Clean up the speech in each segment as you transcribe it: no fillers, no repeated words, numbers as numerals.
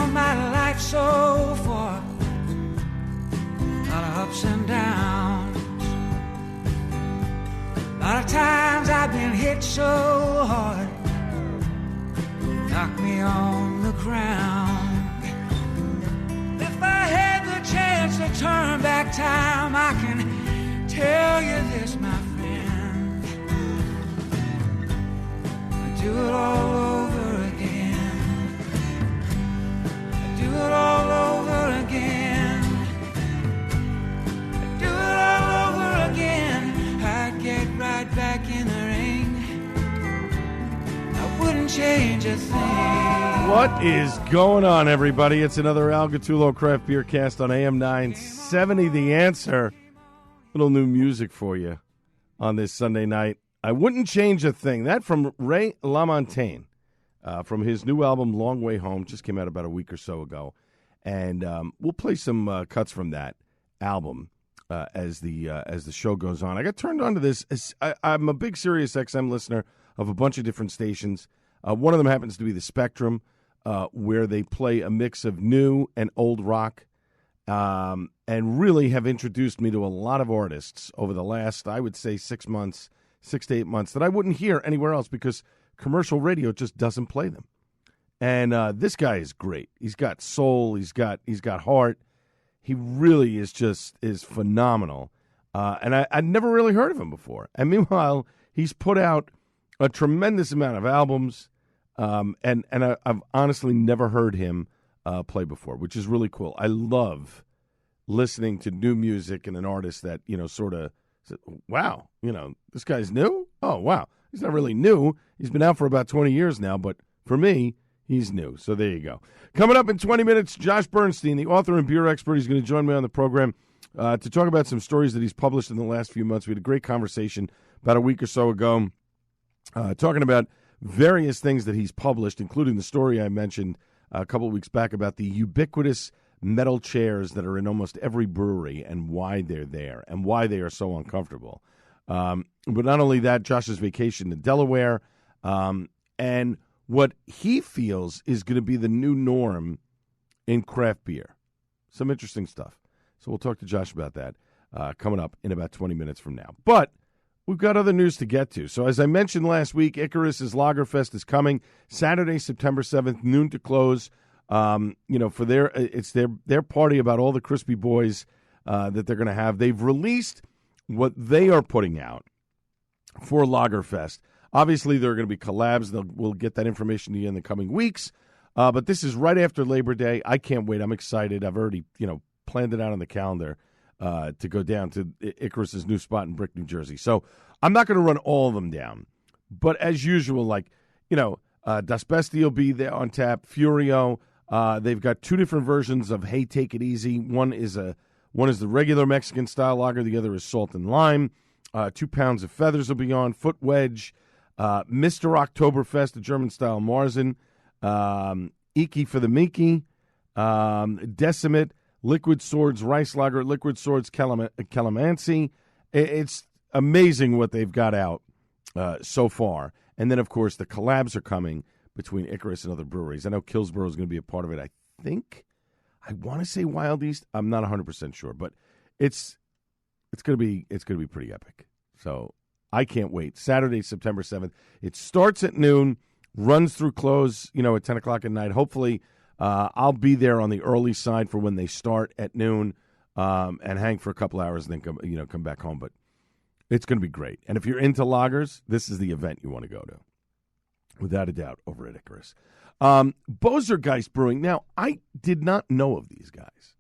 on my life so far. A lot of ups and downs. A lot of times I've been hit so hard, knocked me on the ground. If I had the chance to turn back time, I can tell you this, my friend, I'd do it all over again. I'd do it all over again. I'd do it all over again. I'd get right back in the ring. I wouldn't change a thing. What is going on, everybody? It's another Al Gattullo Craft Beer Cast on AM 970. The Answer. Little new music for you on this Sunday night. I wouldn't change a thing. That from Ray LaMontagne from his new album, Long Way Home. Just came out about a week or so ago. And we'll play some cuts from that album as the show goes on. I got turned on to this. I'm a big Sirius XM listener of a bunch of different stations. One of them happens to be the Spectrum, where they play a mix of new and old rock, and really have introduced me to a lot of artists over the last, I would say, 6 to 8 months, that I wouldn't hear anywhere else because commercial radio just doesn't play them. And this guy is great. He's got soul. He's got heart. He really is phenomenal. And I'd never really heard of him before. And meanwhile, he's put out a tremendous amount of albums, and I've honestly never heard him play before, which is really cool. I love listening to new music and an artist that, sort of, wow, this guy's new? Oh, wow. He's not really new. He's been out for about 20 years now, but for me, he's new. So there you go. Coming up in 20 minutes, Josh Bernstein, the author and beer expert, he's going to join me on the program to talk about some stories that he's published in the last few months. We had a great conversation about a week or so ago talking about various things that he's published, including the story I mentioned a couple of weeks back about the ubiquitous metal chairs that are in almost every brewery and why they're there and why they are so uncomfortable. But not only that, Josh's vacation to Delaware, and what he feels is going to be the new norm in craft beer. Some interesting stuff. So we'll talk to Josh about that coming up in about 20 minutes from now. But we've got other news to get to. So as I mentioned last week, Icarus's Lagerfest is coming Saturday, September 7th, noon to close. For their party about all the crispy boys that they're going to have. They've released what they are putting out for Lagerfest. Obviously, there are going to be collabs. We'll get that information to you in the coming weeks. But this is right after Labor Day. I can't wait. I'm excited. I've already, planned it out on the calendar to go down to Icarus's new spot in Brick, New Jersey. So I'm not going to run all of them down. But as usual, Das Beste will be there on tap. Furio. They've got two different versions of Hey, Take It Easy. One is the regular Mexican style lager. The other is salt and lime. 2 pounds of feathers will be on. Foot Wedge. Mr. Oktoberfest, the German style Marzen. Iki for the Miki. Decimate. Liquid Swords Rice Lager. Liquid Swords Calamansi. It's amazing what they've got out so far. And then, of course, the collabs are coming between Icarus and other breweries. I know Killsborough is going to be a part of it. I want to say Wild East. I'm not 100% sure, but it's going to be pretty epic. So I can't wait. Saturday, September 7th. It starts at noon, runs through close, at 10 o'clock at night. Hopefully, I'll be there on the early side for when they start at noon and hang for a couple hours and then come back home. But it's going to be great. And if you're into lagers, this is the event you want to go to. Without a doubt, over at Icarus. Bosergeist Brewing. Now, I did not know of these guys.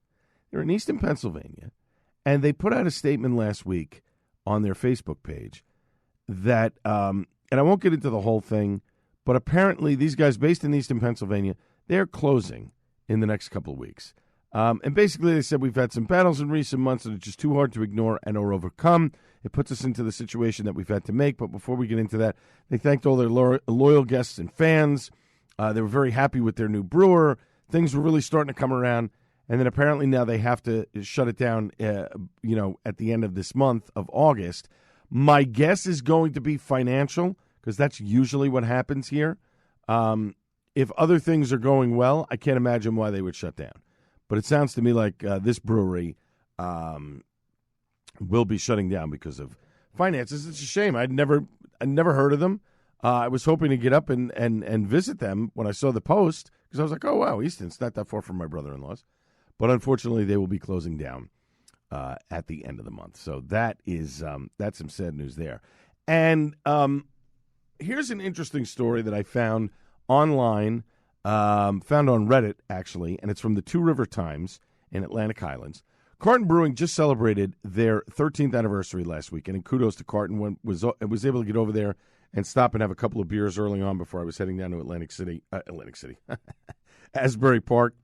They're in Easton, Pennsylvania, and they put out a statement last week on their Facebook page that, and I won't get into the whole thing, but apparently these guys based in Easton, Pennsylvania, they're closing in the next couple of weeks. And basically they said, we've had some battles in recent months that are just too hard to ignore and or overcome. It puts us into the situation that we've had to make. But before we get into that, they thanked all their loyal guests and fans. They were very happy with their new brewer. Things were really starting to come around. And then apparently now they have to shut it down, at the end of this month of August. My guess is going to be financial, because that's usually what happens here. if other things are going well, I can't imagine why they would shut down. But it sounds to me like this brewery will be shutting down because of finances. It's a shame. I'd never heard of them. I was hoping to get up and visit them when I saw the post because I was like, oh, wow, Easton's not that far from my brother-in-law's. But unfortunately, they will be closing down at the end of the month. So that is that's some sad news there. And here's an interesting story that I found online, found on Reddit, actually, and it's from the Two River Times in Atlantic Highlands. Carton Brewing just celebrated their 13th anniversary last weekend, and kudos to Carton. Was able to get over there and stop and have a couple of beers early on before I was heading down to Atlantic City, Asbury Park,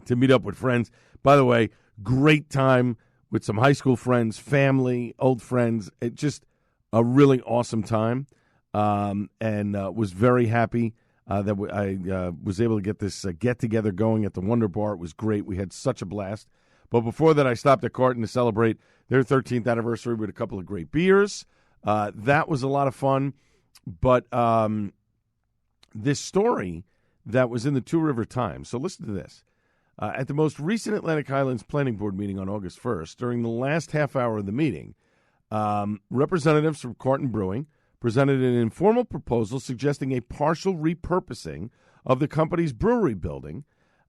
to meet up with friends. By the way, great time with some high school friends, family, old friends. It just a really awesome time, and was very happy that I was able to get this get-together going at the Wonder Bar. It was great. We had such a blast. But before that, I stopped at Carton to celebrate their 13th anniversary with a couple of great beers. That was a lot of fun. But this story that was in the Two River Times, so listen to this. At the most recent Atlantic Highlands Planning Board meeting on August 1st, during the last half hour of the meeting, representatives from Carton Brewing presented an informal proposal suggesting a partial repurposing of the company's brewery building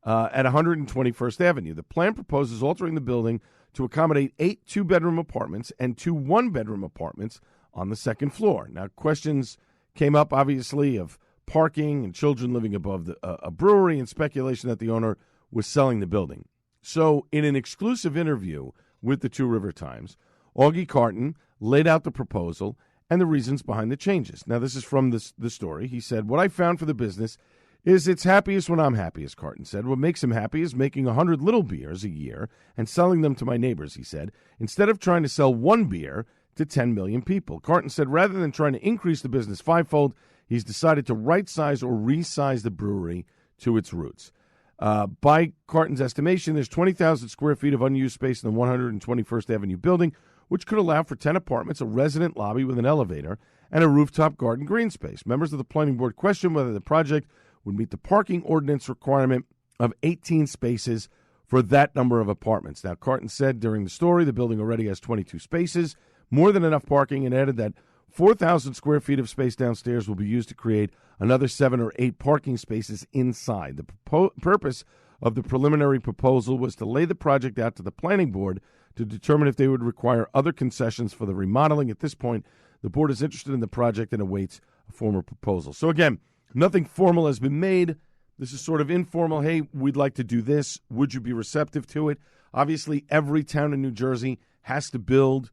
at 121st Avenue. The plan proposes altering the building to accommodate 8 two-bedroom apartments and 2 one-bedroom apartments on the second floor. Now, questions came up, obviously, of parking and children living above a brewery and speculation that the owner was selling the building. So, in an exclusive interview with the Two River Times, Augie Carton laid out the proposal and the reasons behind the changes. Now, this is from the story. He said, "What I found for the business is it's happiest when I'm happiest," Carton said. "What makes him happy is making 100 little beers a year and selling them to my neighbors," he said, "instead of trying to sell one beer to 10 million people." Carton said rather than trying to increase the business fivefold, he's decided to right-size or resize the brewery to its roots. By Carton's estimation, there's 20,000 square feet of unused space in the 121st Avenue building, which could allow for 10 apartments, a resident lobby with an elevator, and a rooftop garden green space. Members of the planning board questioned whether the project would meet the parking ordinance requirement of 18 spaces for that number of apartments. Now, Carton said during the story the building already has 22 spaces, more than enough parking, and added that 4,000 square feet of space downstairs will be used to create another 7 or 8 parking spaces inside. The purpose of the preliminary proposal was to lay the project out to the planning board to determine if they would require other concessions for the remodeling. At this point, the board is interested in the project and awaits a formal proposal. So again, nothing formal has been made. This is sort of informal. Hey, we'd like to do this. Would you be receptive to it? Obviously, every town in New Jersey has to build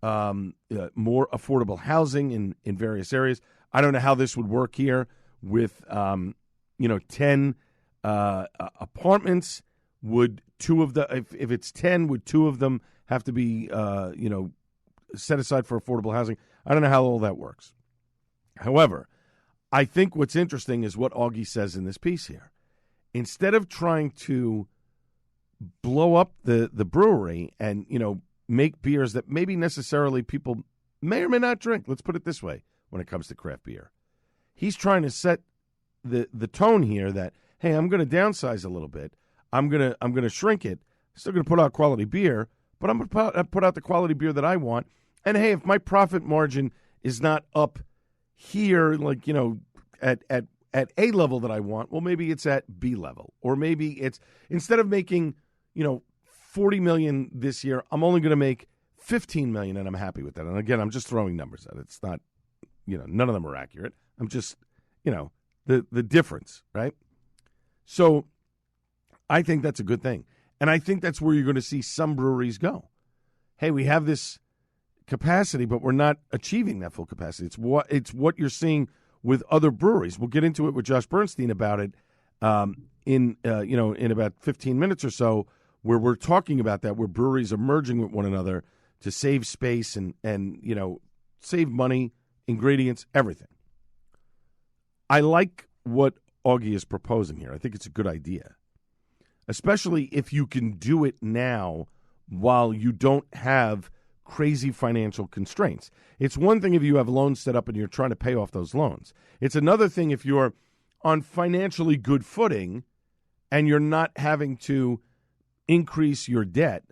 more affordable housing in various areas. I don't know how this would work here with 10 apartments. Would 2 of the if it's 10, would 2 of them have to be set aside for affordable housing? I don't know how all that works. However, I think what's interesting is what Augie says in this piece here. Instead of trying to blow up the brewery and, make beers that maybe necessarily people may or may not drink, let's put it this way when it comes to craft beer, he's trying to set the tone here that, hey, I'm going to downsize a little bit. I'm gonna shrink it. Still going to put out quality beer, but I'm going to put out the quality beer that I want. And, hey, if my profit margin is not up here, at A level that I want, well, maybe it's at B level, or maybe it's instead of making, $40 million this year, I'm only going to make $15 million, and I'm happy with that. And again, I'm just throwing numbers at it. It's not, none of them are accurate. I'm just, the difference, right? So I think that's a good thing, and I think that's where you're going to see some breweries go. Hey, we have this capacity, but we're not achieving that full capacity. It's what you're seeing with other breweries. We'll get into it with Josh Bernstein about it in about 15 minutes or so, where we're talking about that, where breweries are merging with one another to save space and save money, ingredients, everything. I like what Augie is proposing here. I think it's a good idea, especially if you can do it now while you don't have crazy financial constraints. It's one thing if you have loans set up and you're trying to pay off those loans. It's another thing if you're on financially good footing and you're not having to increase your debt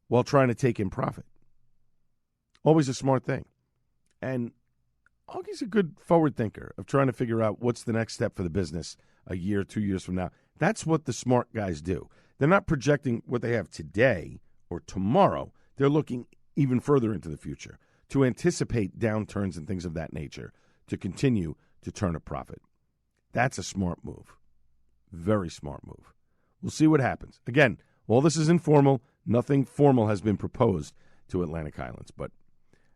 while trying to take in profit. Always a smart thing. And Augie's a good forward thinker of trying to figure out what's the next step for the business a year, 2 years from now. That's what the smart guys do. They're not projecting what they have today or tomorrow. They're looking even further into the future to anticipate downturns and things of that nature to continue to turn a profit. That's a smart move. Very smart move. We'll see what happens. Again, all this is informal. Nothing formal has been proposed to Atlantic Highlands. But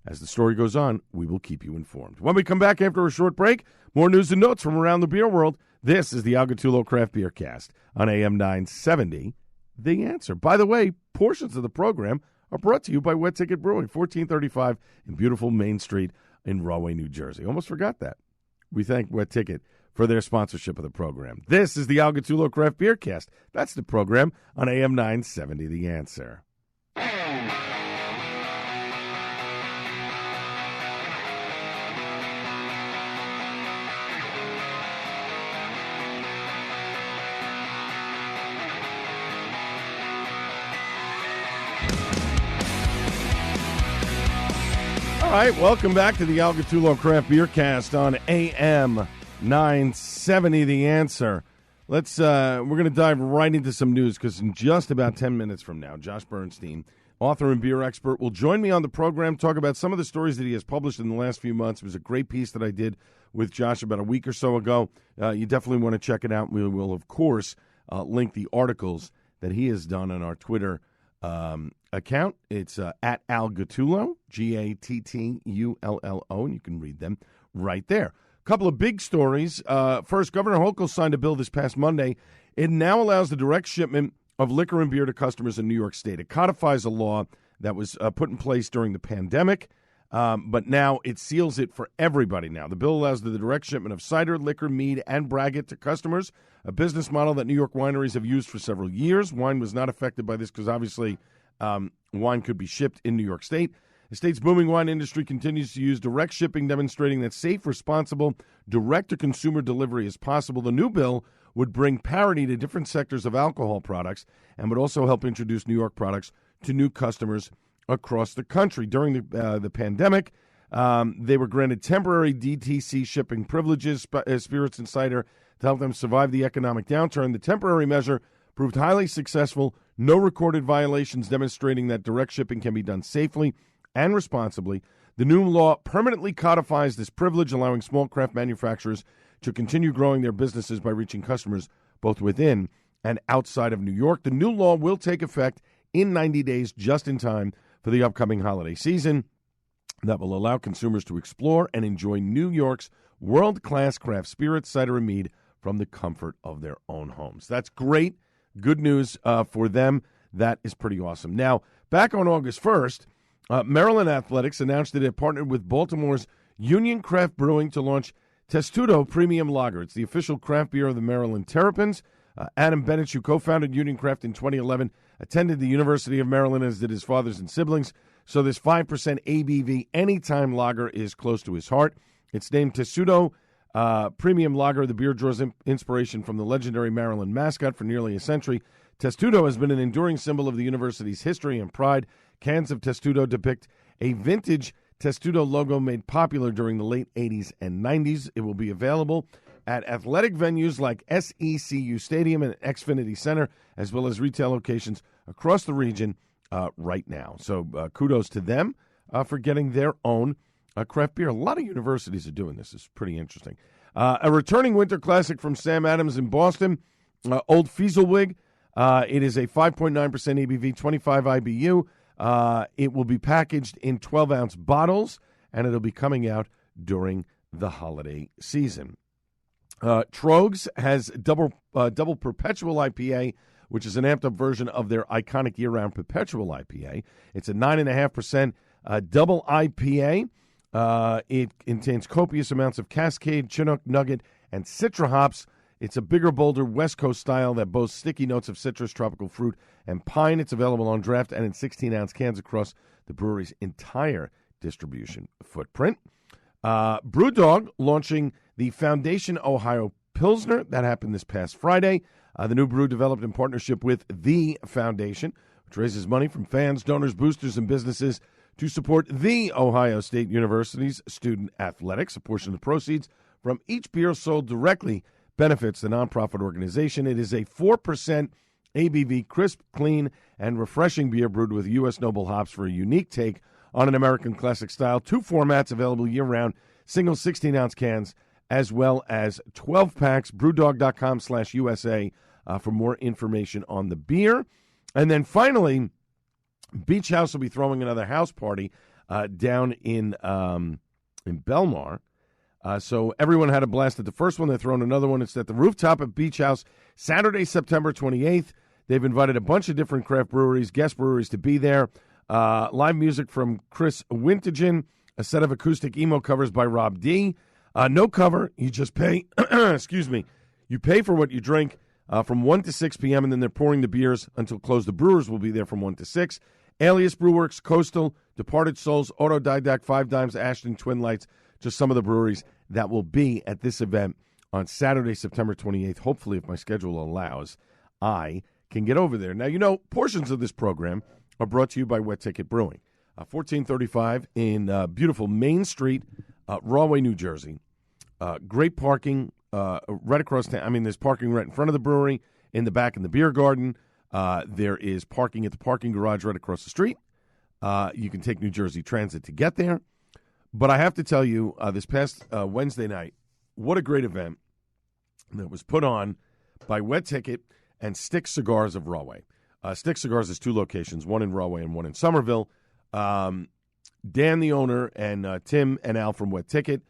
as the story goes on, we will keep you informed. When we come back after a short break, more news and notes from around the beer world. This is the Al Gattullo Craft Beer Cast on AM 970, The Answer. By the way, portions of the program are brought to you by Wet Ticket Brewing, 1435 in beautiful Main Street in Rahway, New Jersey. Almost forgot that. We thank Wet Ticket for their sponsorship of the program. This is the Al Gattullo Craft Beer Cast. That's the program on AM 970, The Answer. All right, welcome back to the Al Gattullo Craft Beer Cast on AM 970, The Answer. We're going to dive right into some news because in just about 10 minutes from now, Josh Bernstein, author and beer expert, will join me on the program, talk about some of the stories that he has published in the last few months. It was a great piece that I did with Josh about a week or so ago. You definitely want to check it out. We will, of course, link the articles that he has done on our Twitter account. It's at Al Gattullo, Gattullo, and you can read them right there. A couple of big stories. First, Governor Hochul signed a bill this past Monday. It now allows the direct shipment of liquor and beer to customers in New York State. It codifies a law that was put in place during the pandemic, but now it seals it for everybody now. The bill allows the direct shipment of cider, liquor, mead, and braggot to customers, a business model that New York wineries have used for several years. Wine was not affected by this because obviously wine could be shipped in New York State. The state's booming wine industry continues to use direct shipping, demonstrating that safe, responsible, direct-to-consumer delivery is possible. The new bill would bring parity to different sectors of alcohol products and would also help introduce New York products to new customers across the country. During the pandemic, they were granted temporary DTC shipping privileges, spirits and cider, to help them survive the economic downturn. The temporary measure proved highly successful. No recorded violations, demonstrating that direct shipping can be done safely and responsibly. The new law permanently codifies this privilege, allowing small craft manufacturers to continue growing their businesses by reaching customers both within and outside of New York. The new law will take effect in 90 days, just in time for the upcoming holiday season. That will allow consumers to explore and enjoy New York's world-class craft spirits, cider, and mead from the comfort of their own homes. That's great. Good news for them. That is pretty awesome. Now, back on August 1st, Maryland Athletics announced that it partnered with Baltimore's Union Craft Brewing to launch Testudo Premium Lager. It's the official craft beer of the Maryland Terrapins. Adam Bennett, who co-founded Union Craft in 2011, attended the University of Maryland, as did his fathers and siblings. So this 5% ABV anytime lager is close to his heart. It's named Testudo Premium Lager. The beer draws inspiration from the legendary Maryland mascot for nearly a century. Testudo has been an enduring symbol of the university's history and pride. Cans of Testudo depict a vintage Testudo logo made popular during the late 80s and 90s. It will be available at athletic venues like SECU Stadium and Xfinity Center, as well as retail locations across the region right now. So kudos to them for getting their own craft beer. A lot of universities are doing this. It's pretty interesting. A returning winter classic from Sam Adams in Boston, Old Fieselwig. It is a 5.9% ABV, 25 IBU. It will be packaged in 12-ounce bottles, and it'll be coming out during the holiday season. Trogs has double Perpetual IPA, which is an amped-up version of their iconic year-round Perpetual IPA. It's a 9.5% double IPA. It contains copious amounts of Cascade, Chinook, Nugget, and Citra hops. It's a bigger, bolder West Coast style that boasts sticky notes of citrus, tropical fruit, and pine. It's available on draft and in 16-ounce cans across the brewery's entire distribution footprint. Brewdog launching the Foundation Ohio Pilsner. That happened this past Friday. The new brew developed in partnership with the Foundation, which raises money from fans, donors, boosters, and businesses to support the Ohio State University's student athletics. A portion of the proceeds from each beer sold directly benefits the nonprofit organization. It is a 4% ABV, crisp, clean, and refreshing beer brewed with U.S. Noble hops for a unique take on an American classic style. 2 formats available year-round, single 16-ounce cans, as well as 12 packs. Brewdog.com/USA for more information on the beer. And then finally, Beach House will be throwing another house party down in Belmar. So everyone had a blast at the first one. They're throwing another one. It's at the rooftop at Beach House, Saturday, September 28th. They've invited a bunch of different craft breweries, guest breweries to be there. Live music from Chris Wintigen, a set of acoustic emo covers by Rob D. No cover. You just pay. Excuse me. You pay for what you drink from 1 to 6 p.m., and then they're pouring the beers until close. The brewers will be there from 1 to 6. Alias Brewworks, Coastal, Departed Souls, Autodidact, Five Dimes, Ashton, Twin Lights, just some of the breweries that will be at this event on Saturday, September 28th. Hopefully, if my schedule allows, I can get over there. Now, you know, portions of this program are brought to you by Wet Ticket Brewing, 1435 in beautiful Main Street, Rahway, New Jersey. Great parking right across town. I mean, there's parking right in front of the brewery, in the back in the beer garden. There is parking at the parking garage right across the street. You can take New Jersey Transit to get there. But I have to tell you, this past Wednesday night, what a great event that was put on by Wet Ticket and Stick Cigars of Rahway. Stick Cigars is 2 locations, one in Rahway and one in Somerville. Dan, the owner, and Tim and Al from Wet Ticket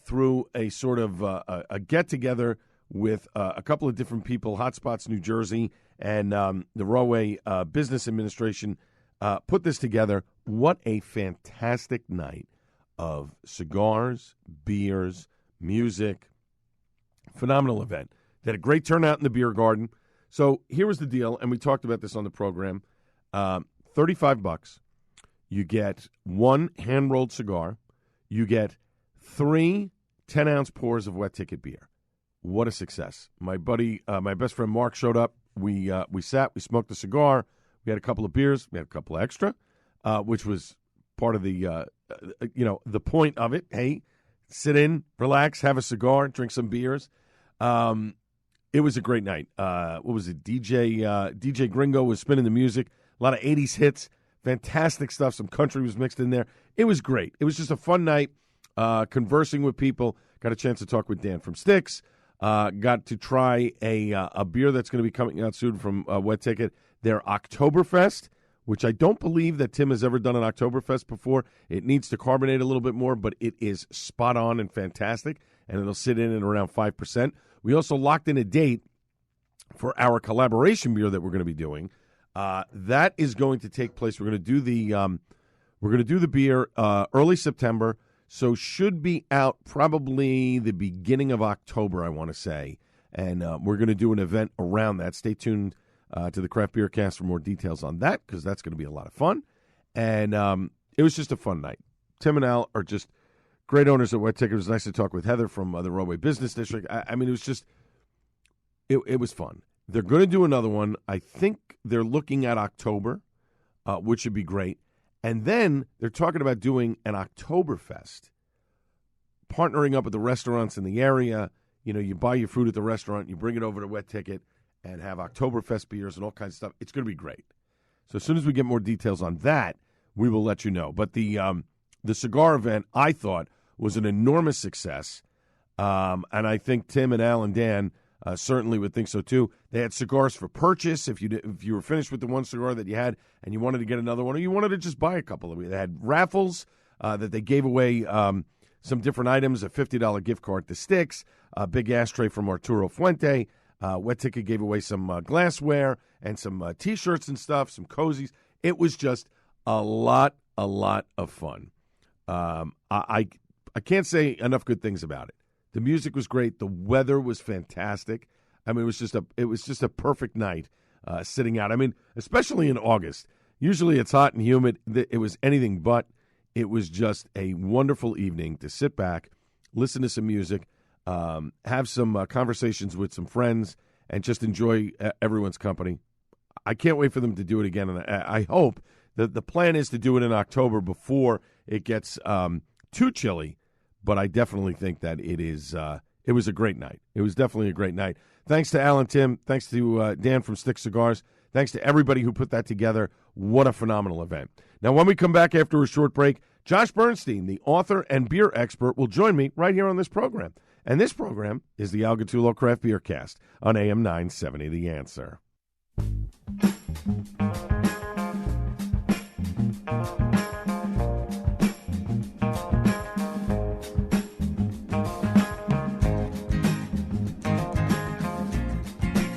threw a sort of a get-together with a couple of different people, Hotspots New Jersey and the Rahway Business Administration put this together. What a fantastic night of cigars, beers, music. Phenomenal event. They had a great turnout in the beer garden. So here was the deal, and we talked about this on the program. $35. You get 1 hand-rolled cigar. You get 3 10-ounce pours of Wet Ticket beer. What a success. My buddy, my best friend Mark showed up. We sat, we smoked a cigar. We had a couple of beers. We had a couple extra, which was part of the, the point of it. Hey, sit in, relax, have a cigar, drink some beers. It was a great night. What was it? DJ Gringo was spinning the music. A lot of 80s hits. Fantastic stuff. Some country was mixed in there. It was great. It was just a fun night, conversing with people. Got a chance to talk with Dan from Sticks. Got to try a beer that's going to be coming out soon from Wet Ticket. Their Oktoberfest, which I don't believe that Tim has ever done an Oktoberfest before. It needs to carbonate a little bit more, but it is spot on and fantastic, and it'll sit in at around 5%. We also locked in a date for our collaboration beer that we're going to be doing. That is going to take place. We're going to do the beer early September, so should be out probably the beginning of October, I want to say. And we're going to do an event around that. Stay tuned to the Craft Beer Cast for more details on that, because that's going to be a lot of fun. And it was just a fun night. Tim and Al are just great owners at Wet Ticket. It was nice to talk with Heather from the Rahway Business District. I mean, it was just, it was fun. They're going to do another one. I think they're looking at October, which would be great. And then they're talking about doing an Oktoberfest, partnering up with the restaurants in the area. You know, you buy your food at the restaurant, you bring it over to Wet Ticket, and have Oktoberfest beers and all kinds of stuff. It's going to be great. So as soon as we get more details on that, we will let you know. But the cigar event, I thought, was an enormous success. And I think Tim and Al and Dan certainly would think so too. They had cigars for purchase. If you were finished with the one cigar that you had and you wanted to get another one, or you wanted to just buy a couple of them. They had raffles that they gave away some different items, a $50 gift card to Sticks, a big ashtray from Arturo Fuente. Wet Ticket gave away some glassware and some T-shirts and stuff, some cozies. It was just a lot of fun. I can't say enough good things about it. The music was great. The weather was fantastic. I mean, it was just a perfect night sitting out. I mean, especially in August. Usually it's hot and humid. It was anything but. It was just a wonderful evening to sit back, listen to some music. have some conversations with some friends, and just enjoy everyone's company. I can't wait for them to do it again, and I hope that the plan is to do it in October before it gets too chilly. But I definitely think that it was a great night. It was definitely a great night. Thanks to Alan Tim. Thanks to Dan from Stick Cigars. Thanks to everybody who put that together. What a phenomenal event. Now, when we come back after a short break, Josh Bernstein, the author and beer expert, will join me right here on this program. And this program is the Al Gattullo Craft Beer Cast on AM 970, The Answer.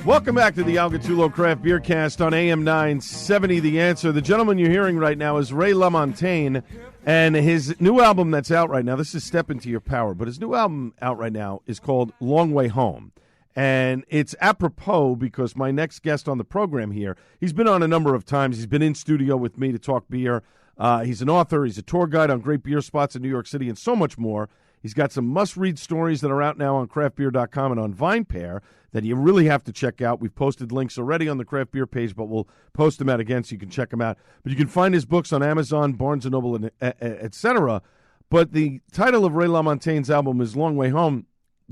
Welcome back to the Al Gattullo Craft Beer Cast on AM 970, The Answer. The gentleman you're hearing right now is Ray LaMontagne, and his new album that's out right now, this is Step Into Your Power, but his new album out right now is called Long Way Home. And it's apropos because my next guest on the program here, he's been on a number of times. He's been in studio with me to talk beer. He's an author. He's a tour guide on great beer spots in New York City and so much more. He's got some must-read stories that are out now on craftbeer.com and on VinePair that you really have to check out. We've posted links already on the craft beer page, but we'll post them out again so you can check them out. But you can find his books on Amazon, Barnes & Noble, and etc. But the title of Ray LaMontagne's album is Long Way Home.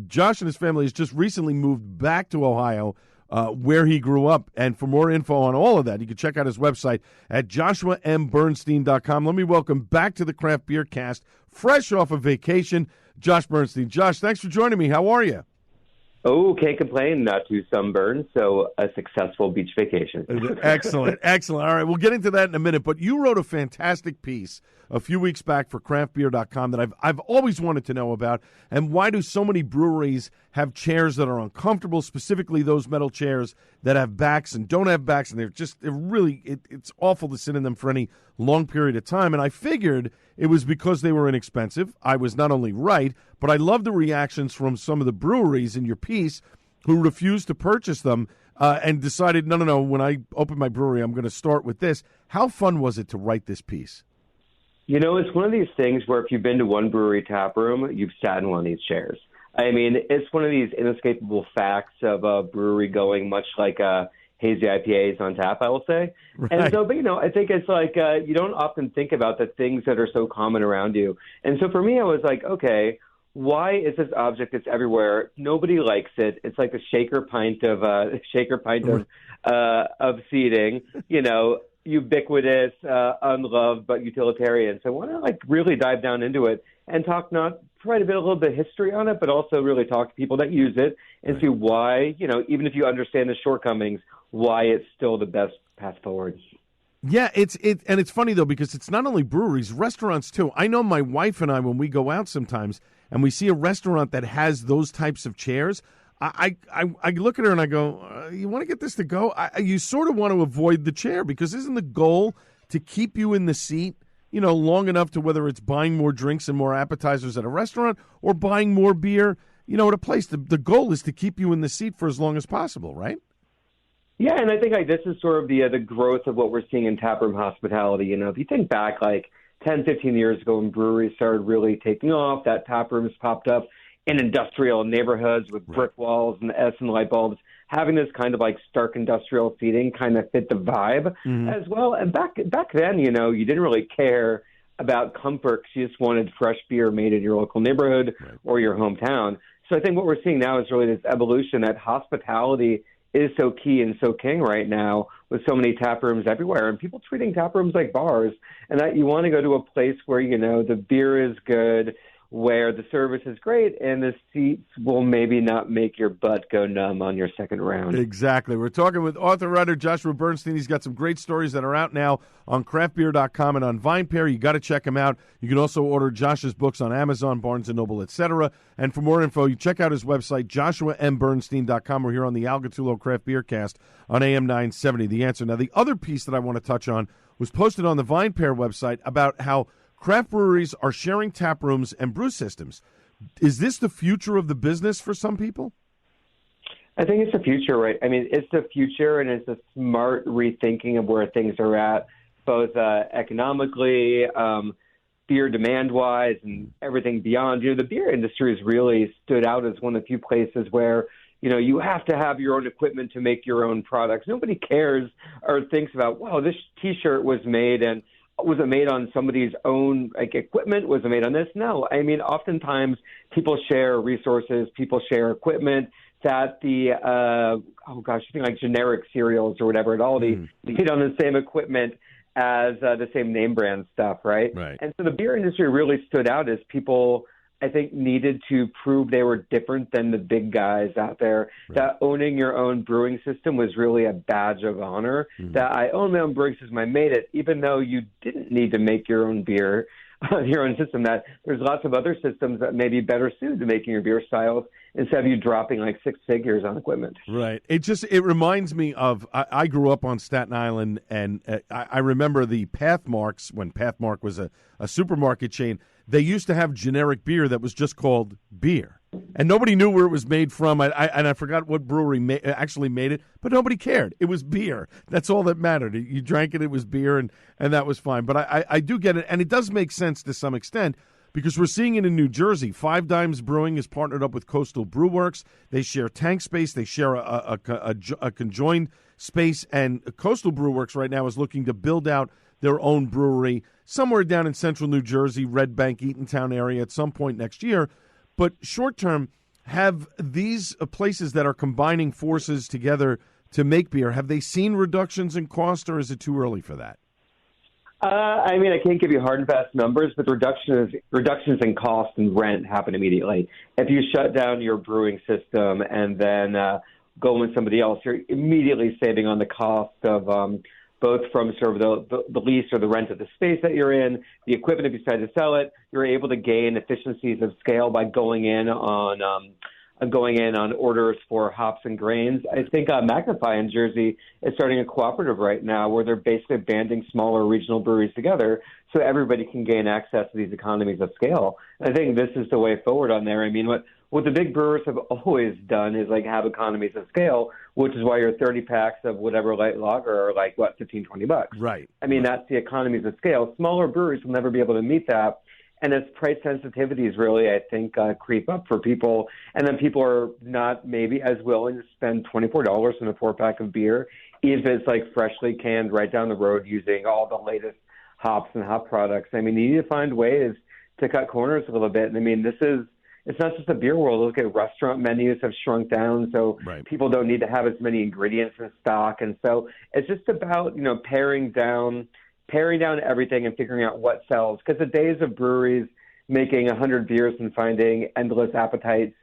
Josh and his family has just recently moved back to Ohio, where he grew up. And for more info on all of that, you can check out his website at joshuambernstein.com. Let me welcome back to the Craft Beer Cast, fresh off of vacation, Josh Bernstein. Josh, thanks for joining me. How are you? Oh, can't complain. Not too sunburned, so a successful beach vacation. Excellent, excellent. All right, we'll get into that in a minute. But you wrote a fantastic piece a few weeks back for craftbeer.com that I've always wanted to know about. And why do so many breweries have chairs that are uncomfortable, specifically those metal chairs that have backs and don't have backs, and it's awful to sit in them for any long period of time. And I figured it was because they were inexpensive. I was not only right, but I love the reactions from some of the breweries in your piece who refused to purchase them and decided, no, when I open my brewery, I'm going to start with this. How fun was it to write this piece? You know, it's one of these things where if you've been to one brewery tap room, you've sat in one of these chairs. I mean, it's one of these inescapable facts of a brewery going, much like hazy IPAs on tap, I will say. Right. And so, but, I think it's like you don't often think about the things that are so common around you. And so for me, I was like, okay, why is this object that's everywhere? Nobody likes it. It's like a shaker pint of seating, ubiquitous, unloved, but utilitarian. So I want to really dive down into it and provide a little bit of history on it, but also really talk to people that use it and see why, even if you understand the shortcomings, why it's still the best path forward. Yeah, and it's funny though, because it's not only breweries, restaurants too. I know my wife and I, when we go out sometimes and we see a restaurant that has those types of chairs, I look at her and I go, you want to get this to go? You sort of want to avoid the chair, because isn't the goal to keep you in the seat, long enough to whether it's buying more drinks and more appetizers at a restaurant or buying more beer, at a place. The goal is to keep you in the seat for as long as possible, right? Yeah, and I think this is sort of the growth of what we're seeing in taproom hospitality. If you think back 10, 15 years ago when breweries started really taking off, that taprooms popped up in industrial neighborhoods with brick walls and Edison light bulbs, having this kind of stark industrial seating kind of fit the vibe as well. And back then, you didn't really care about comfort. You just wanted fresh beer made in your local neighborhood or your hometown. So I think what we're seeing now is really this evolution that hospitality is so key and so king right now, with so many tap rooms everywhere and people treating tap rooms like bars, and that you want to go to a place where, the beer is good, where the service is great, and the seats will maybe not make your butt go numb on your second round. Exactly. We're talking with author-writer Joshua Bernstein. He's got some great stories that are out now on craftbeer.com and on VinePair. You got to check him out. You can also order Josh's books on Amazon, Barnes & Noble, etc. And for more info, you check out his website, joshuambernstein.com. We're here on the Al Gattullo Craft Beer Cast on AM 970, The Answer. Now, the other piece that I want to touch on was posted on the VinePair website about how craft breweries are sharing tap rooms and brew systems. Is this the future of the business for some people? I think it's the future, right? I mean, it's the future, and it's a smart rethinking of where things are at, both economically, beer demand-wise and everything beyond. The beer industry has really stood out as one of the few places where, you have to have your own equipment to make your own products. Nobody cares or thinks about, wow, this T-shirt was it made on somebody's own equipment? Was it made on this? No. I mean, oftentimes people share resources, people share equipment that generic cereals or whatever, they made on the same equipment as the same name brand stuff, right? And so the beer industry really stood out as people, I think, needed to prove they were different than the big guys out there, that owning your own brewing system was really a badge of honor, that I own my own brewing system, I made it, even though you didn't need to make your own beer, your own system, that there's lots of other systems that may be better suited to making your beer styles instead of you dropping like six figures on equipment. Right. It reminds me of, I grew up on Staten Island, and I remember the Pathmarks, when Pathmark was a supermarket chain. They used to have generic beer that was just called beer. And nobody knew where it was made from. I forgot what brewery actually made it, but nobody cared. It was beer. That's all that mattered. You drank it, it was beer, and that was fine. But I do get it, and it does make sense to some extent, because we're seeing it in New Jersey. Five Dimes Brewing is partnered up with Coastal Brewworks. They share tank space. They share a conjoined space, and Coastal Brewworks right now is looking to build out their own brewery somewhere down in central New Jersey, Red Bank, Eatontown area at some point next year. But short term, have these places that are combining forces together to make beer, have they seen reductions in cost, or is it too early for that? I mean, I can't give you hard and fast numbers, but reductions in cost and rent happen immediately. If you shut down your brewing system and then go with somebody else, you're immediately saving on the cost of both from sort of the lease or the rent of the space that you're in, the equipment if you decide to sell it. You're able to gain efficiencies of scale by going in on orders for hops and grains. I think Magnify in Jersey is starting a cooperative right now where they're basically banding smaller regional breweries together so everybody can gain access to these economies of scale. I think this is the way forward on there. I mean, what the big brewers have always done is have economies of scale, which is why your 30 packs of whatever light lager are $15-$20. Right. I mean, that's the economies of scale. Smaller breweries will never be able to meet that. And as price sensitivities really, I think, creep up for people, and then people are not maybe as willing to spend $24 on a 4-pack of beer, if it's freshly canned right down the road using all the latest hops and hop products. I mean, you need to find ways to cut corners a little bit. And I mean, it's not just the beer world. Look at restaurant menus have shrunk down, so people don't need to have as many ingredients in stock. And so it's just about, paring down everything and figuring out what sells. Because the days of breweries making 100 beers and finding endless appetites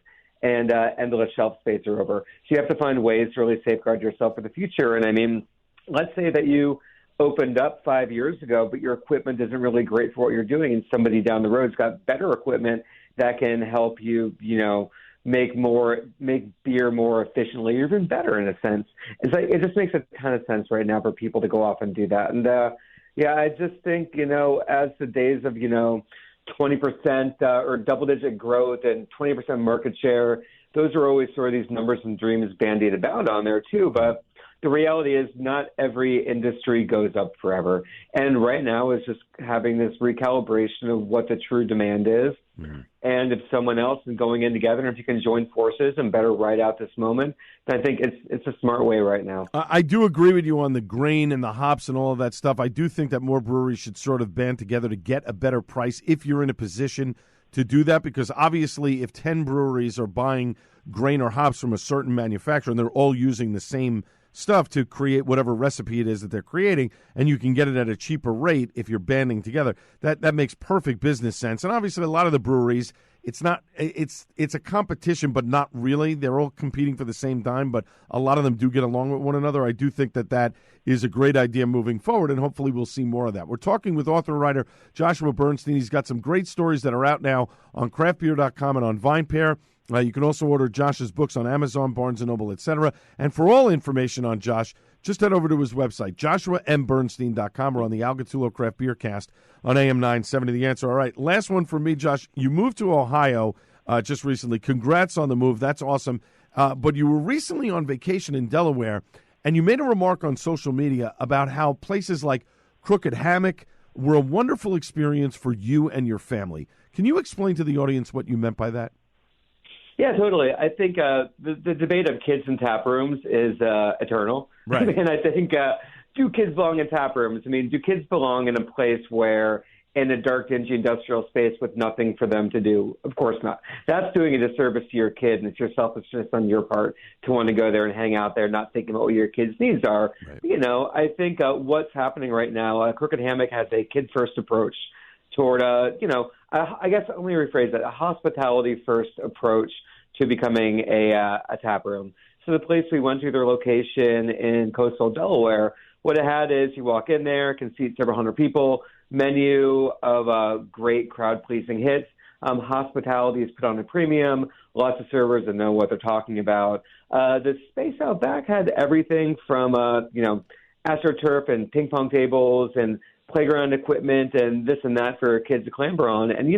and endless shelf space are over. So you have to find ways to really safeguard yourself for the future. And I mean, let's say that you opened up 5 years ago, but your equipment isn't really great for what you're doing, and somebody down the road's got better equipment that can help you, make beer more efficiently, or even better in a sense. It just makes a ton of sense right now for people to go off and do that. And I just think, as the days of 20% or double-digit growth and 20% market share, those are always sort of these numbers and dreams bandied about on there too. But the reality is not every industry goes up forever. And right now is just having this recalibration of what the true demand is. Mm-hmm. And if someone else is going in together, and if you can join forces and better ride out this moment, then I think it's a smart way right now. I do agree with you on the grain and the hops and all of that stuff. I do think that more breweries should sort of band together to get a better price if you're in a position to do that, because obviously if 10 breweries are buying grain or hops from a certain manufacturer and they're all using the same stuff to create whatever recipe it is that they're creating, and you can get it at a cheaper rate if you're banding together, that makes perfect business sense. And obviously a lot of the breweries, it's a competition, but not really. They're all competing for the same dime, but a lot of them do get along with one another. I do think that is a great idea moving forward, and hopefully we'll see more of that. We're talking with author and writer Joshua Bernstein. He's got some great stories that are out now on craftbeer.com and on VinePair. You can also order Josh's books on Amazon, Barnes & Noble, etc. And for all information on Josh, just head over to his website, joshuambernstein.com, or on the Al Gattullo Craft Beer Cast on AM 970 The Answer. All right, last one for me, Josh. You moved to Ohio just recently. Congrats on the move. That's awesome. But you were recently on vacation in Delaware, and you made a remark on social media about how places like Crooked Hammock were a wonderful experience for you and your family. Can you explain to the audience what you meant by that? Yeah, totally. I think the debate of kids in tap rooms is eternal. Right. And I think, do kids belong in tap rooms? I mean, do kids belong in a place where in a dark, dingy industrial space with nothing for them to do? Of course not. That's doing a disservice to your kid, and it's your selfishness on your part to want to go there and hang out there, not thinking about what your kids' needs are. Right. You know, I think what's happening right now, Crooked Hammock has a kid-first approach toward, I guess let me rephrase that, a hospitality-first approach to becoming a tap room. So the place we went to, their location in coastal Delaware, what it had is you walk in there, can seat several hundred people, menu of great crowd-pleasing hits. Hospitality is put on a premium, lots of servers that know what they're talking about. The space out back had everything from, AstroTurf and ping pong tables and playground equipment and this and that for kids to clamber on. And,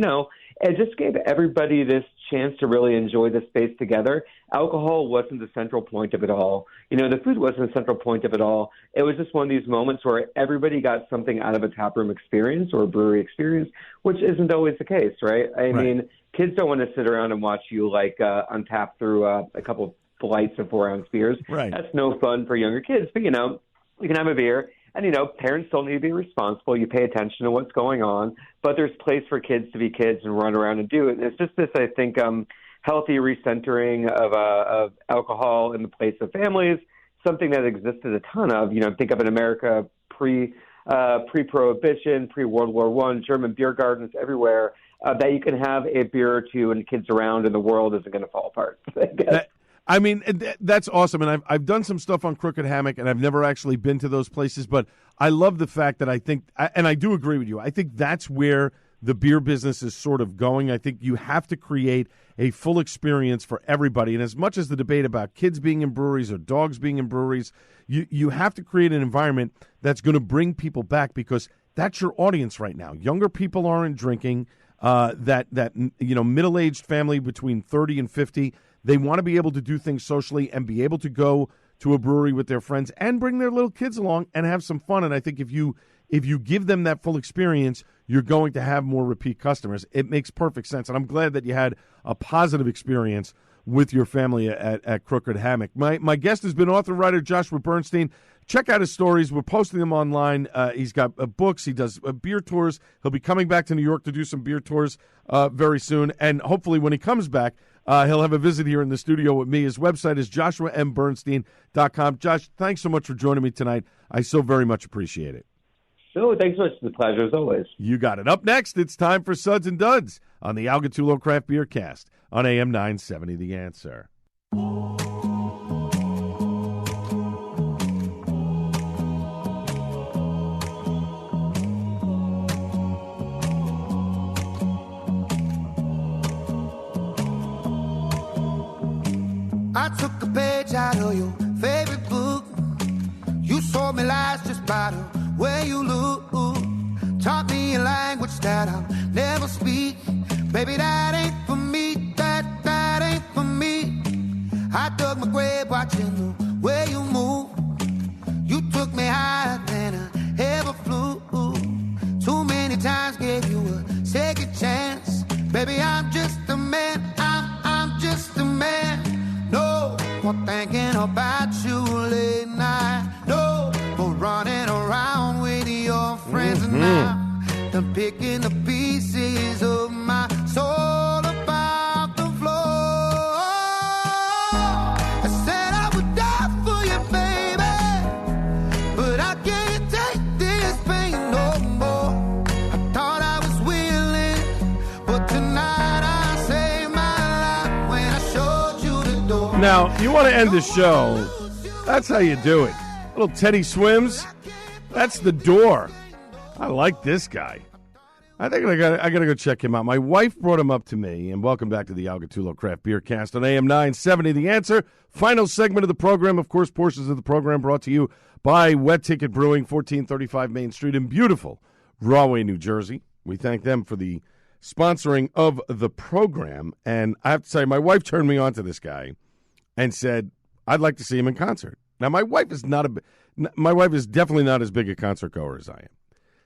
it just gave everybody this chance to really enjoy the space together. Alcohol wasn't the central point of it all. The food wasn't the central point of it all. It was just one of these moments where everybody got something out of a taproom experience or a brewery experience, which isn't always the case, right? I mean, kids don't want to sit around and watch you untap through a couple of lights and 4-ounce beers. Right. That's no fun for younger kids. But, you can have a beer. And, parents still need to be responsible. You pay attention to what's going on. But there's place for kids to be kids and run around and do it. And it's just this, I think, healthy recentering of alcohol in the place of families, something that existed a ton of. Think of in America pre-Prohibition, pre-World War I, German beer gardens everywhere, that you can have a beer or two and kids around and the world isn't going to fall apart. That's awesome, and I've done some stuff on Crooked Hammock, and I've never actually been to those places, but I love the fact that and I do agree with you, I think that's where the beer business is sort of going. I think you have to create a full experience for everybody, and as much as the debate about kids being in breweries or dogs being in breweries, you have to create an environment that's going to bring people back because that's your audience right now. Younger people aren't drinking, middle-aged family between 30 and 50, they want to be able to do things socially and be able to go to a brewery with their friends and bring their little kids along and have some fun. And I think if you give them that full experience, you're going to have more repeat customers. It makes perfect sense. And I'm glad that you had a positive experience with your family at Crooked Hammock. My guest has been author, writer Joshua Bernstein. Check out his stories. We're posting them online. He's got books. He does beer tours. He'll be coming back to New York to do some beer tours very soon. And hopefully when he comes back, he'll have a visit here in the studio with me. His website is joshuambernstein.com. Josh, thanks so much for joining me tonight. I so very much appreciate it. So thanks so much. It's a pleasure as always. You got it. Up next, it's time for Suds and Duds on the Al Gattullo Craft Beer Cast on AM 970 The Answer. I took a page out of your favorite book. You told me lies just by the way you look. Taught me a language that I'll never speak. Baby, that ain't for me. That ain't for me. I dug my grave watching the way you move. You took me higher than I ever flew. Too many times gave you a second chance. Baby, I'm just a man. I'm just a man. No more thinking about you late night. No more running around with your friends and now. Done picking the pieces of my soul about the floor. I said I would die for you, baby, but I can't take this pain no more. I thought I was willing, but tonight I saved my life when I showed you the door. Now, you want to end the show, that's how you do it. Little Teddy Swims, that's the door. I like this guy. I think I got to go check him out. My wife brought him up to me, and welcome back to the Al Gattullo Craft Beer Cast on AM 970 The Answer. Final segment of the program. Of course, portions of the program brought to you by Wet Ticket Brewing, 1435 Main Street in beautiful Rahway, New Jersey. We thank them for the sponsoring of the program. And I have to say, my wife turned me on to this guy and said, I'd like to see him in concert. Now, my wife is definitely not as big a concert goer as I am.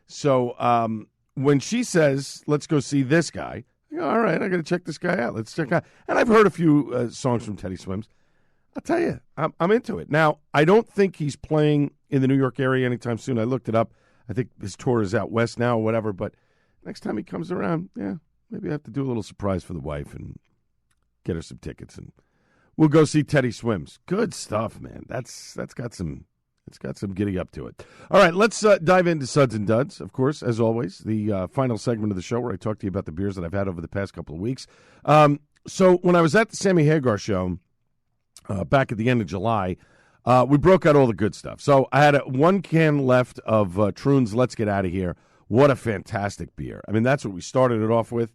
So when she says, let's go see this guy, I go, all right, I got to check this guy out. Let's check out. And I've heard a few songs from Teddy Swims. I'll tell you, I'm into it. Now, I don't think he's playing in the New York area anytime soon. I looked it up. I think his tour is out west now or whatever. But next time he comes around, yeah, maybe I have to do a little surprise for the wife and get her some tickets. And we'll go see Teddy Swims. Good stuff, man. It's got some giddy up to it. All right, let's dive into Suds and Duds, of course, as always, the final segment of the show where I talk to you about the beers that I've had over the past couple of weeks. So when I was at the Sammy Hagar show back at the end of July, we broke out all the good stuff. So I had one can left of Troon's Let's Get Out of Here. What a fantastic beer. I mean, that's what we started it off with.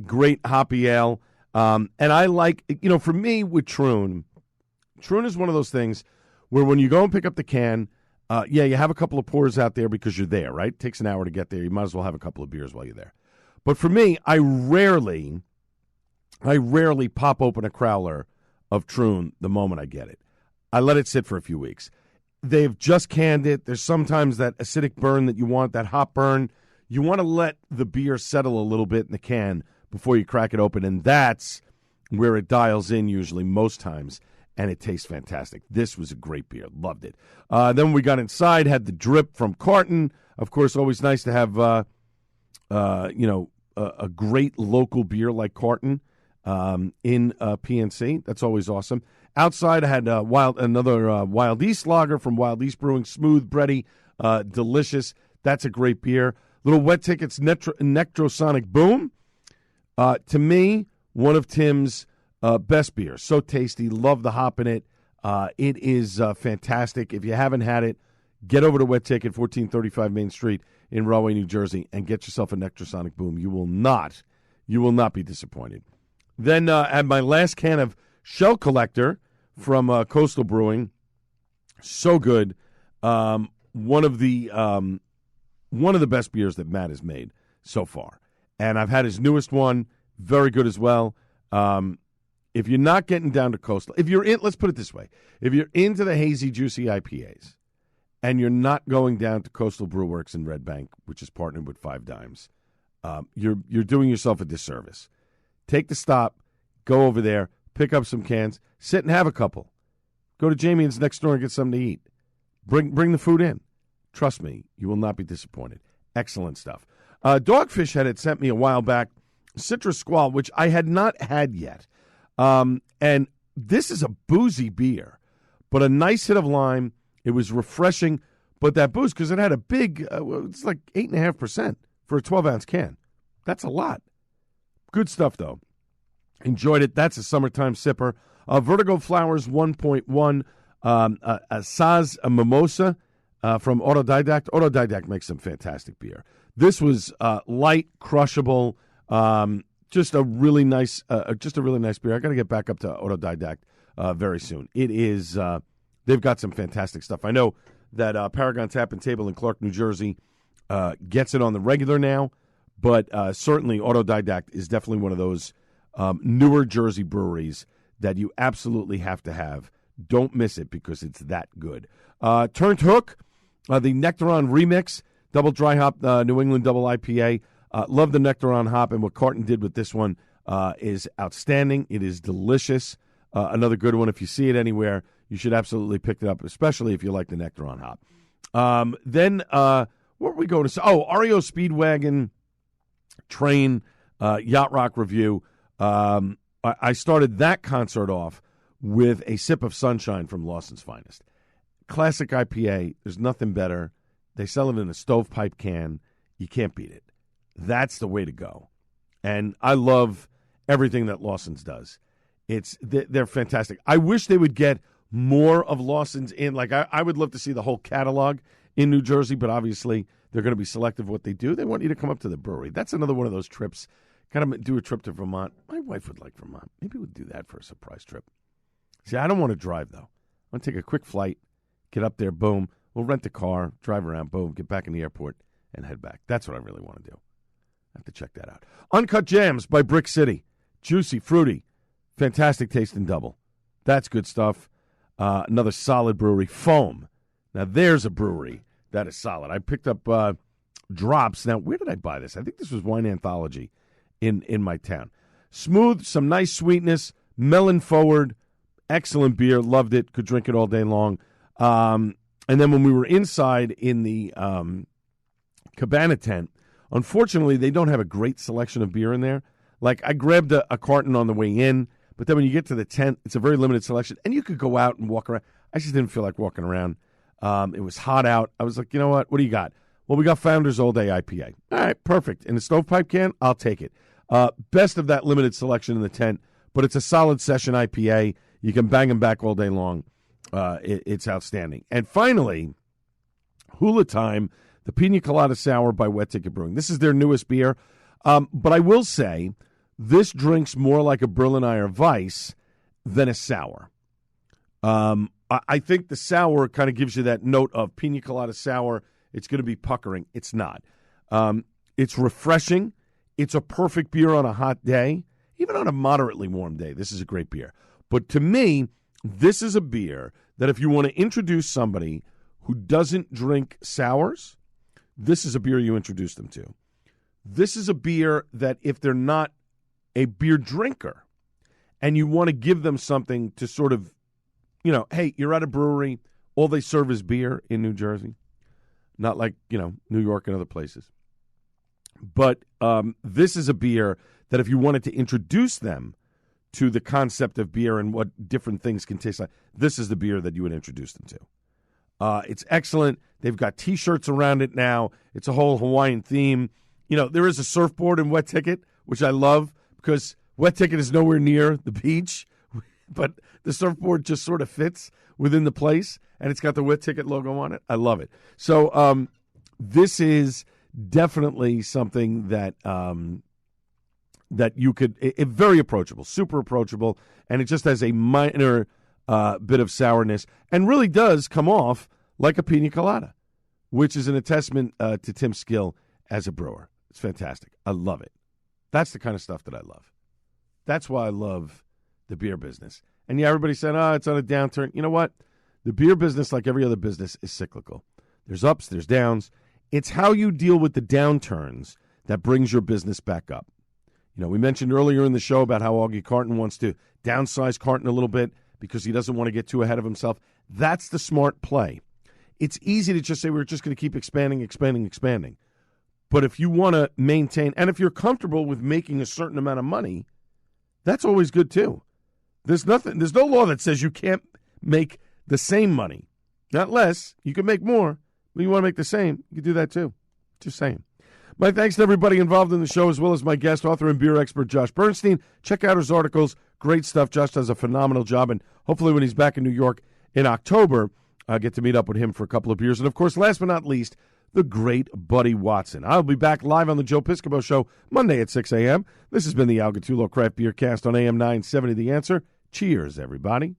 Great hoppy ale. And I like, for me with Troon is one of those things where when you go and pick up the can, you have a couple of pours out there because you're there, right? It takes an hour to get there. You might as well have a couple of beers while you're there. But for me, I rarely pop open a crowler of Troon the moment I get it. I let it sit for a few weeks. They've just canned it. There's sometimes that acidic burn that you want, that hop burn. You want to let the beer settle a little bit in the can before you crack it open, and that's where it dials in usually most times, and it tastes fantastic. This was a great beer. Loved it. Then we got inside, had the drip from Carton. Of course, always nice to have a great local beer like Carton in PNC. That's always awesome. Outside, I had another Wild East lager from Wild East Brewing, smooth, bready, delicious. That's a great beer. Little Wet Tickets Nectrosonic Boom. To me, one of Tim's best beers. So tasty. Love the hop in it. It is fantastic. If you haven't had it, get over to Wet Ticket, 1435 Main Street in Rahway, New Jersey, and get yourself a Nectrosonic Boom. You will not be disappointed. Then I had my last can of Shell Collector from Coastal Brewing. So good. One of the best beers that Matt has made so far. And I've had his newest one, very good as well. If you're not getting down to Coastal, let's put it this way. If you're into the hazy, juicy IPAs and you're not going down to Coastal Brew Works in Red Bank, which is partnered with Five Dimes, you're doing yourself a disservice. Take the stop, go over there, pick up some cans, sit and have a couple. Go to Jamie's next door and get something to eat. Bring the food in. Trust me, you will not be disappointed. Excellent stuff. Dogfish had sent me a while back Citrus Squall, which I had not had yet. And this is a boozy beer, but a nice hit of lime. It was refreshing, but that booze, because it had a big, it's like 8.5% for a 12-ounce can. That's a lot. Good stuff, though. Enjoyed it. That's a summertime sipper. Vertigo Flowers 1.1, a Saz Mimosa from Autodidact. Autodidact makes some fantastic beer. This was light, crushable, just a really nice beer. I got to get back up to Autodidact very soon. It is. They've got some fantastic stuff. I know that Paragon Tap and Table in Clark, New Jersey, gets it on the regular now, but certainly Autodidact is definitely one of those newer Jersey breweries that you absolutely have to have. Don't miss it because it's that good. Turned Hook, the Nectaron Remix, double dry hop New England double IPA. Love the Nectaron hop, and what Carton did with this one is outstanding. It is delicious. Another good one. If you see it anywhere, you should absolutely pick it up, especially if you like the Nectaron hop. Then what were we going to say? Oh, REO Speedwagon Train Yacht Rock review. I started that concert off with a sip of Sunshine from Lawson's Finest. Classic IPA. There's nothing better. They sell it in a stovepipe can. You can't beat it. That's the way to go. And I love everything that Lawson's does. They're fantastic. I wish they would get more of Lawson's in. Like, I would love to see the whole catalog in New Jersey, but obviously they're going to be selective what they do. They want you to come up to the brewery. That's another one of those trips. Kind of do a trip to Vermont. My wife would like Vermont. Maybe we'll do that for a surprise trip. See, I don't want to drive, though. I want to take a quick flight, get up there, boom. We'll rent a car, drive around, boom, get back in the airport, and head back. That's what I really want to do. I have to check that out. Uncut Jams by Brick City. Juicy, fruity, fantastic taste and double. That's good stuff. Another solid brewery, Foam. Now, there's a brewery that is solid. I picked up drops. Now, where did I buy this? I think this was Wine Anthology in my town. Smooth, some nice sweetness, melon forward, excellent beer. Loved it. Could drink it all day long. And then when we were inside in the cabana tent, unfortunately, they don't have a great selection of beer in there. Like, I grabbed a carton on the way in, but then when you get to the tent, it's a very limited selection. And you could go out and walk around. I just didn't feel like walking around. It was hot out. I was like, you know what? What do you got? Well, we got Founders All Day IPA. All right, perfect. In a stovepipe can, I'll take it. Best of that limited selection in the tent, but it's a solid session IPA. You can bang them back all day long. It's outstanding. And finally, Hula Time, the Pina Colada Sour by Wet Ticket Brewing. This is their newest beer. But I will say, this drinks more like a Berliner Weiss than a sour. I think the sour kind of gives you that note of Pina Colada Sour. It's going to be puckering. It's not. It's refreshing. It's a perfect beer on a hot day. Even on a moderately warm day, this is a great beer. But to me, this is a beer that if you want to introduce somebody who doesn't drink sours, this is a beer you introduce them to. This is a beer that if they're not a beer drinker and you want to give them something to sort of, you know, hey, you're at a brewery, all they serve is beer in New Jersey. Not like, you know, New York and other places. But this is a beer that if you wanted to introduce them to the concept of beer and what different things can taste like, this is the beer that you would introduce them to. It's excellent. They've got T-shirts around it now. It's a whole Hawaiian theme. You know, there is a surfboard in Wet Ticket, which I love because Wet Ticket is nowhere near the beach, but the surfboard just sort of fits within the place, and it's got the Wet Ticket logo on it. I love it. So this is definitely something that that you could very approachable, super approachable, and it just has a minor bit of sourness and really does come off like a pina colada, which is an attestament to Tim's skill as a brewer. It's fantastic. I love it. That's the kind of stuff that I love. That's why I love the beer business. And yeah, everybody said, oh, it's on a downturn. You know what? The beer business, like every other business, is cyclical. There's ups, there's downs. It's how you deal with the downturns that brings your business back up. You know, we mentioned earlier in the show about how Augie Carton wants to downsize Carton a little bit because he doesn't want to get too ahead of himself. That's the smart play. It's easy to just say we're just going to keep expanding. But if you want to maintain, and if you're comfortable with making a certain amount of money, that's always good too. There's no law that says you can't make the same money. Not less. You can make more, but you want to make the same, you can do that too. Just saying. My thanks to everybody involved in the show, as well as my guest, author and beer expert, Josh Bernstein. Check out his articles. Great stuff. Josh does a phenomenal job, and hopefully when he's back in New York in October, I'll get to meet up with him for a couple of beers. And, of course, last but not least, the great Buddy Watson. I'll be back live on the Joe Piscopo Show Monday at 6 a.m. This has been the Al Gattulo Craft Beer Cast on AM 970 The Answer. Cheers, everybody.